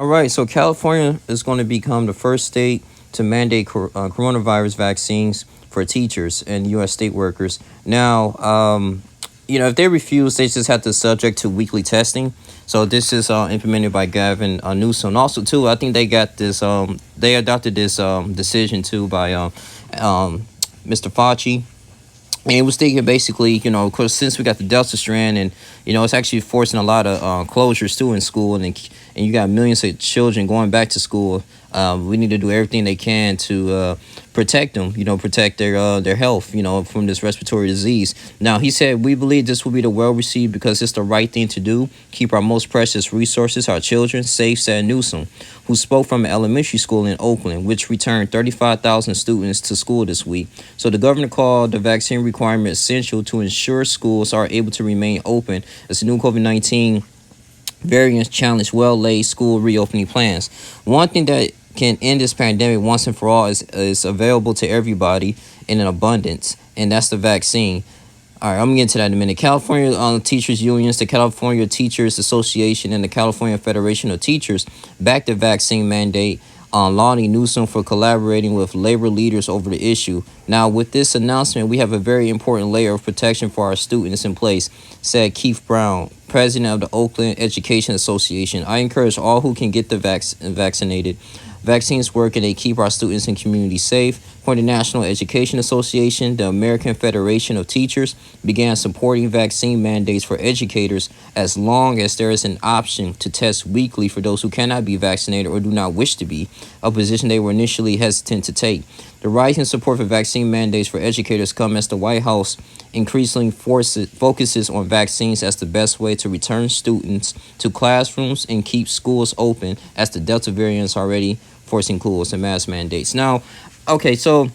All right, so California is going to become the first state to mandate coronavirus vaccines for teachers and U.S. state workers. Now, if they refuse, they just have to subject to weekly testing. So this is implemented by Gavin Newsom. Also, too, I think they got this. They adopted this decision too by Mr. Fauci. And it was thinking basically, because since we got the Delta strand, and it's actually forcing a lot of closures too in school, and you got millions of children going back to school. We need to do everything they can to protect them, protect their health, from this respiratory disease. Now, he said, we believe this will be the well received because it's the right thing to do. Keep our most precious resources, our children, safe, said Newsom, who spoke from an elementary school in Oakland, which returned 35,000 students to school this week. So the governor called the vaccine requirement essential to ensure schools are able to remain open as the new COVID-19 variants challenge well-laid school reopening plans. One thing that can end this pandemic once and for all is available to everybody in an abundance, and that's the vaccine. All right, I'm going to get to that in a minute. California teachers unions, the California Teachers Association, and the California Federation of Teachers backed the vaccine mandate, lauding Newsom for collaborating with labor leaders over the issue. Now, with this announcement, we have a very important layer of protection for our students in place, said Keith Brown, president of the Oakland Education Association. I encourage all who can get the vaccinated. Vaccines work and they keep our students and community safe. For the National Education Association, the American Federation of Teachers began supporting vaccine mandates for educators as long as there is an option to test weekly for those who cannot be vaccinated or do not wish to be, a position they were initially hesitant to take. The rising support for vaccine mandates for educators come as the White House increasingly focuses on vaccines as the best way to return students to classrooms and keep schools open, as the Delta variant is already forcing schools and mask mandates. Now, okay, so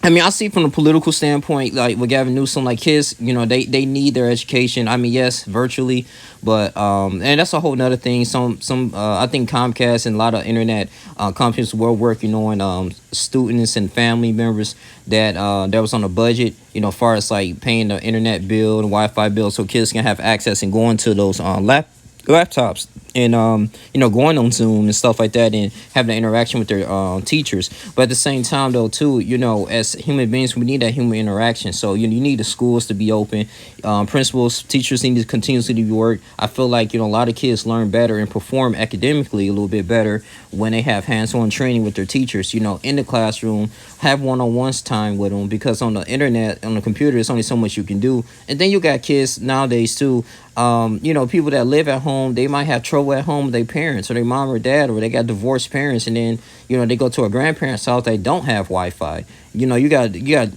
I see from a political standpoint, like with Gavin Newsom, like kids, they need their education. Yes, virtually, but and that's a whole nother thing. I think Comcast and a lot of internet companies were working on students and family members that was on a budget, far as like paying the internet bill and Wi-Fi bill, so kids can have access and go into those laptops and going on Zoom and stuff like that and having an interaction with their teachers. But at the same time though too, as human beings, we need that human interaction. So you need the schools to be open. Principals, teachers need to continuously work. I feel like a lot of kids learn better and perform academically a little bit better when they have hands-on training with their teachers, in the classroom, have one-on-ones time with them, because on the internet, on the computer, there's only so much you can do. And then you got kids nowadays too, people that live at home, they might have trouble at home with their parents or their mom or dad, or they got divorced parents, and then they go to a grandparent's house, they don't have Wi-Fi. You got to deal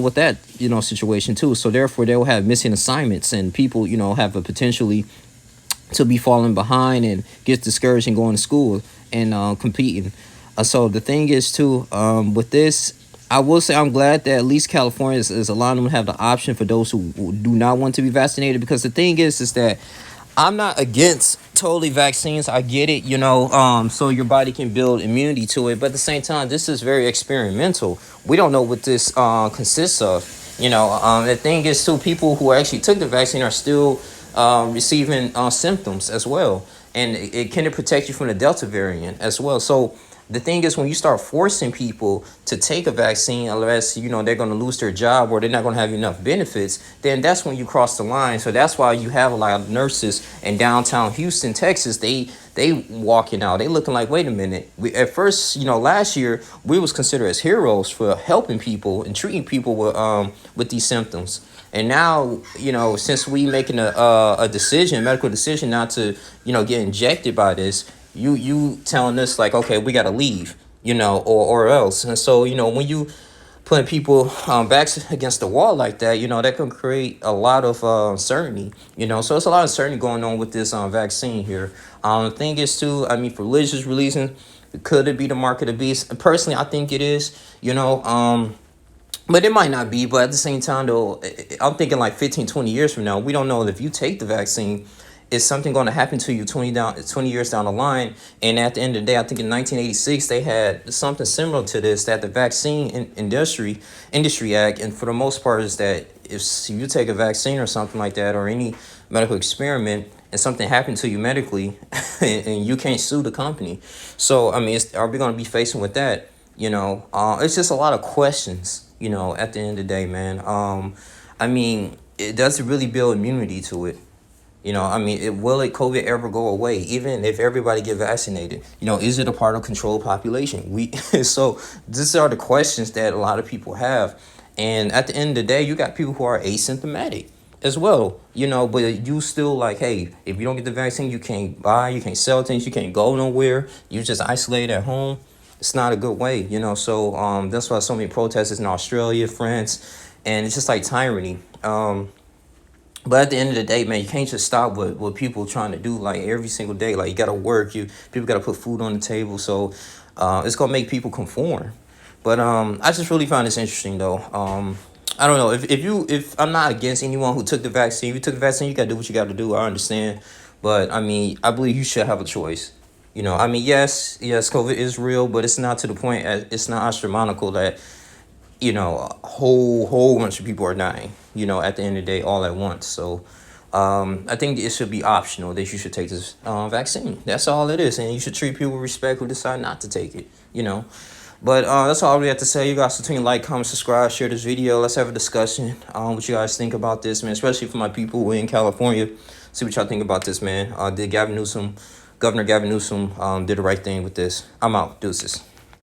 with that situation too. So therefore they will have missing assignments, and people have a potentially to be falling behind and get discouraged in going to school and competing. So the thing is too, with this, I will say I'm glad that at least California is allowing them to have the option for those who do not want to be vaccinated. Because the thing is that I'm not against totally vaccines. I get it, so your body can build immunity to it. But at the same time, this is very experimental. We don't know what this consists of. The thing is too, people who actually took the vaccine are still receiving symptoms as well. And it can protect you from the Delta variant as well. So the thing is, when you start forcing people to take a vaccine, unless they're going to lose their job or they're not going to have enough benefits, then that's when you cross the line. So that's why you have a lot of nurses in downtown Houston, Texas. They walking out. They looking like, wait a minute. At first, last year we was considered as heroes for helping people and treating people with these symptoms. And now, since we making a medical decision not to, get injected by this, you telling us like, okay, we got to leave, or else. And so, when you putting people backs against the wall like that, that can create a lot of uncertainty, so it's a lot of uncertainty going on with this vaccine here. The thing is too, for religious reasons, could it be the mark of the beast? Personally, I think it is, but it might not be. But at the same time, though, I'm thinking like 15, 20 years from now, we don't know if you take the vaccine, is something going to happen to you 20 years down the line. And at the end of the day, I think in 1986, they had something similar to this, that the Vaccine Industry Act. And for the most part is that if you take a vaccine or something like that, or any medical experiment, and something happened to you medically, and you can't sue the company. So I mean, are we going to be facing with that? It's just a lot of questions. At the end of the day, man. I mean, it doesn't really build immunity to it. I mean, will it COVID ever go away? Even if everybody get vaccinated, is it a part of controlled population? So these are the questions that a lot of people have, and at the end of the day, you got people who are asymptomatic as well. But you still like, hey, if you don't get the vaccine, you can't buy, you can't sell things, you can't go nowhere. You just isolate at home. It's not a good way. So that's why so many protests in Australia, France, and it's just like tyranny. But at the end of the day, man, you can't just stop what people trying to do like every single day. Like you gotta work, people gotta put food on the table. So it's gonna make people conform. But I just really find this interesting though. I don't know if I'm not against anyone who took the vaccine. If you took the vaccine, you gotta do what you gotta do. I understand, but I mean, I believe you should have a choice. I mean, yes, COVID is real, but it's not to the point. It's not astronomical that a whole bunch of people are dying, at the end of the day, all at once. So I think it should be optional that you should take this vaccine. That's all it is. And you should treat people with respect who decide not to take it. But that's all we have to say. You guys continue to like, comment, subscribe, share this video. Let's have a discussion what you guys think about this, man, especially for my people who are in California. See what y'all think about this, man. Governor Gavin Newsom did the right thing with this. I'm out. Deuces.